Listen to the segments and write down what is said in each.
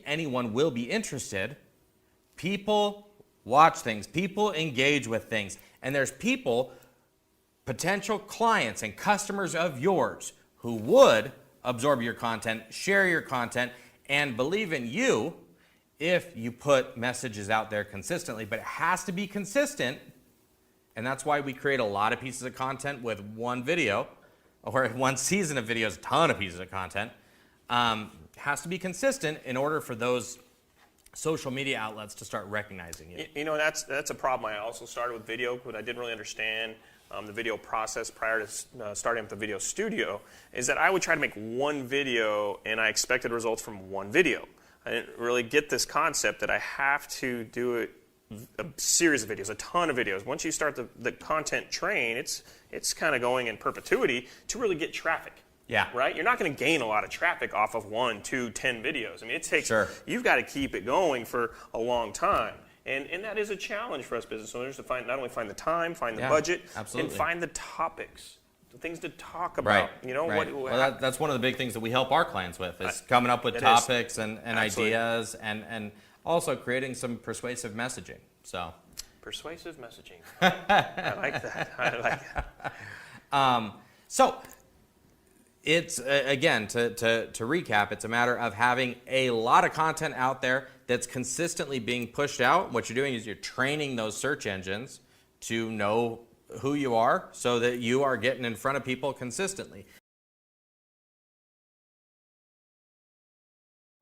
anyone will be interested, people watch things, people engage with things, and there's people, potential clients and customers of yours who would absorb your content, share your content, and believe in you if you put messages out there consistently. But it has to be consistent, and that's why we create a lot of pieces of content with one video, or one season of videos, a ton of pieces of content. It has to be consistent in order for those social media outlets to start recognizing you. You know, that's a problem. I also started with video, but I didn't really understand the video process prior to starting up the video studio, is that I would try to make one video and I expected results from one video. I didn't really get this concept that I have to do it a series of videos, a ton of videos. Once you start the content train, it's kind of going in perpetuity to really get traffic. Yeah. Right? You're not going to gain a lot of traffic off of 1, 2, 10 videos. I mean, it takes, Sure. You've got to keep it going for a long time. And that is a challenge for us business owners to not only find the time, find the budget, absolutely. and find the topics, the things to talk about. Right. You know, right. Well, that's one of the big things that we help our clients with, is coming up with topics and ideas, and also creating some persuasive messaging. So persuasive messaging. I like that. I like that. So it's, again, to recap, it's a matter of having a lot of content out there that's consistently being pushed out. What you're doing is you're training those search engines to know who you are so that you are getting in front of people consistently.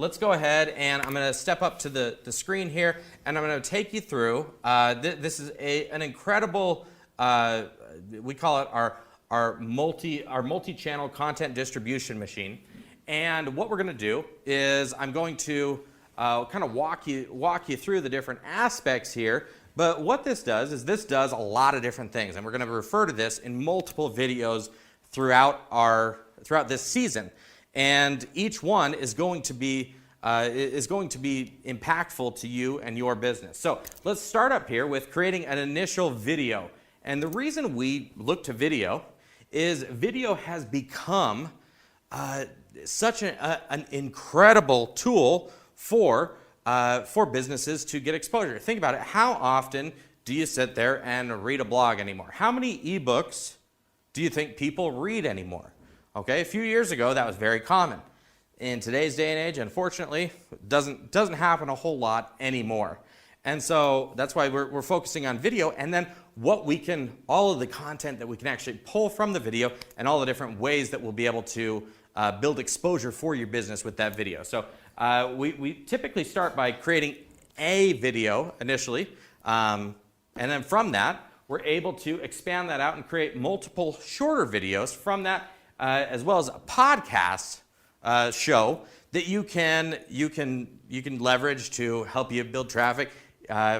Let's go ahead, and I'm going to step up to the screen here, and I'm going to take you through. This is an incredible, we call it our multi-channel content distribution machine. And what we're going to do is I'm going to kind of walk you through the different aspects here. But what this does is this does a lot of different things, and we're going to refer to this in multiple videos throughout this season. And each one is going to be impactful to you and your business. So let's start up here with creating an initial video. And the reason we look to video is video has become such an incredible tool for businesses to get exposure. Think about it. How often do you sit there and read a blog anymore? How many ebooks do you think people read anymore? Okay, a few years ago that was very common. In today's day and age, unfortunately, it doesn't happen a whole lot anymore. And so that's why we're focusing on video, and then all of the content that we can actually pull from the video, and all the different ways that we'll be able to build exposure for your business with that video. So we typically start by creating a video initially, and then from that, we're able to expand that out and create multiple shorter videos from that, as well as a podcast show that you can leverage to help you build traffic.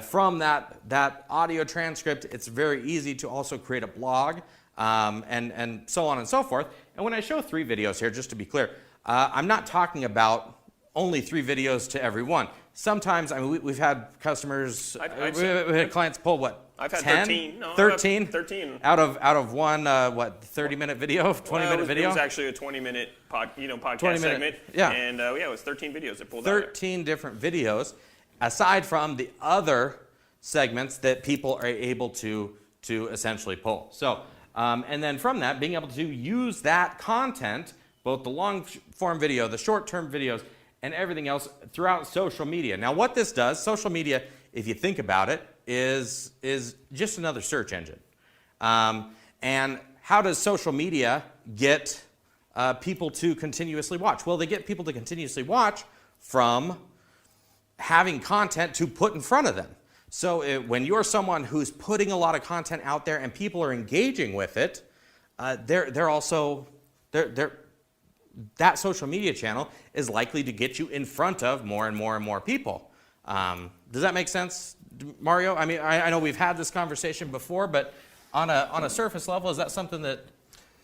From that audio transcript, it's very easy to also create a blog, and so on and so forth. And when I show 3 videos here, just to be clear, I'm not talking about only 3 videos to every one. Sometimes, I mean, we've had customers, we've had clients pull what? I've had 10? 13. No, 13? 13. Out of one, 30-minute video, 20-minute video? It was actually a 20-minute podcast 20-minute, segment. yeah. And it was 13 videos that pulled out. 13 different videos, aside from the other segments that people are able to essentially pull. So, and then from that, being able to use that content, both the long-form video, the short-term videos, and everything else throughout social media. Now, what this does, social media, if you think about it, is just another search engine. And how does social media get people to continuously watch? Well, they get people to continuously watch from having content to put in front of them. So when you're someone who's putting a lot of content out there and people are engaging with it, that social media channel is likely to get you in front of more and more and more people. Does that make sense, Mario? I mean, I know we've had this conversation before, but on a surface level, is that something that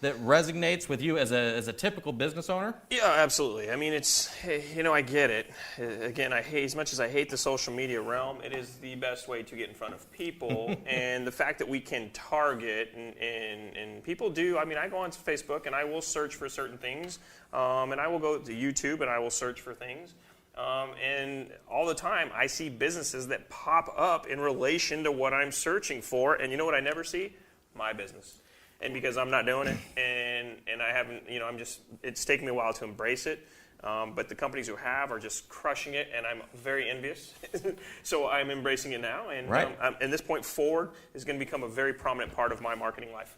resonates with you as a typical business owner? Yeah, absolutely. I mean, I get it. Again, as much as I hate the social media realm, it is the best way to get in front of people. And the fact that we can target, and people do, I mean, I go on Facebook and I will search for certain things, and I will go to YouTube and I will search for things. And all the time, I see businesses that pop up in relation to what I'm searching for. And you know what I never see? My business. And because I'm not doing it, and I haven't, it's taken me a while to embrace it. But the companies who have are just crushing it, and I'm very envious. So I'm embracing it now. And right. And this point forward is going to become a very prominent part of my marketing life.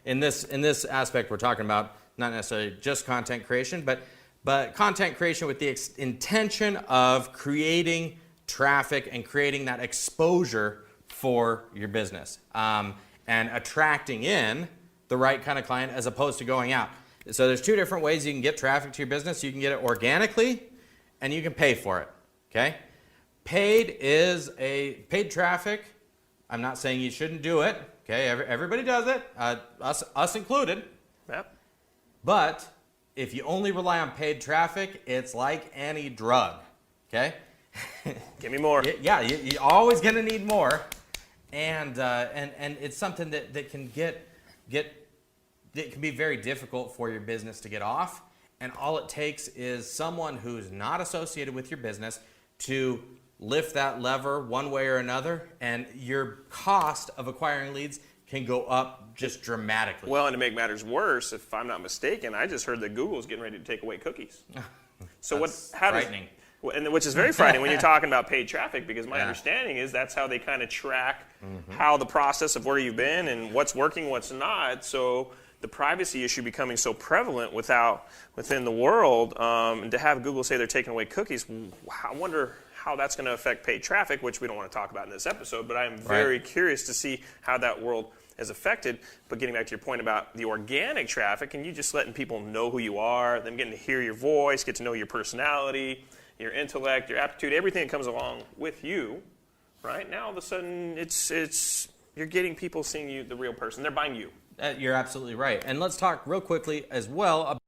In this aspect, we're talking about not necessarily just content creation, but content creation with the intention of creating traffic and creating that exposure for your business, and attracting in the right kind of client as opposed to going out. So there's two different ways you can get traffic to your business. You can get it organically, and you can pay for it. Okay, paid traffic. I'm not saying you shouldn't do it. Okay, everybody does it, us included. Yep. But if you only rely on paid traffic, it's like any drug. Okay. Give me more. Yeah, you're always going to need more, and it's something that can it can be very difficult for your business to get off. And all it takes is someone who's not associated with your business to lift that lever one way or another, and your cost of acquiring leads can go up just dramatically. Well, and to make matters worse, if I'm not mistaken, I just heard that Google's getting ready to take away cookies. So frightening. Which is very frightening when you're talking about paid traffic, because my understanding is that's how they kind of track how the process of where you've been and what's working, what's not. So the privacy issue becoming so prevalent within the world, and to have Google say they're taking away cookies, I wonder how that's going to affect paid traffic, which we don't want to talk about in this episode, but I'm very curious to see how that world is affected. But getting back to your point about the organic traffic, and you just letting people know who you are, them getting to hear your voice, get to know your personality, your intellect, your aptitude, everything that comes along with you, right? Now all of a sudden you're getting people seeing you, the real person. They're buying you. You're absolutely right. And let's talk real quickly as well about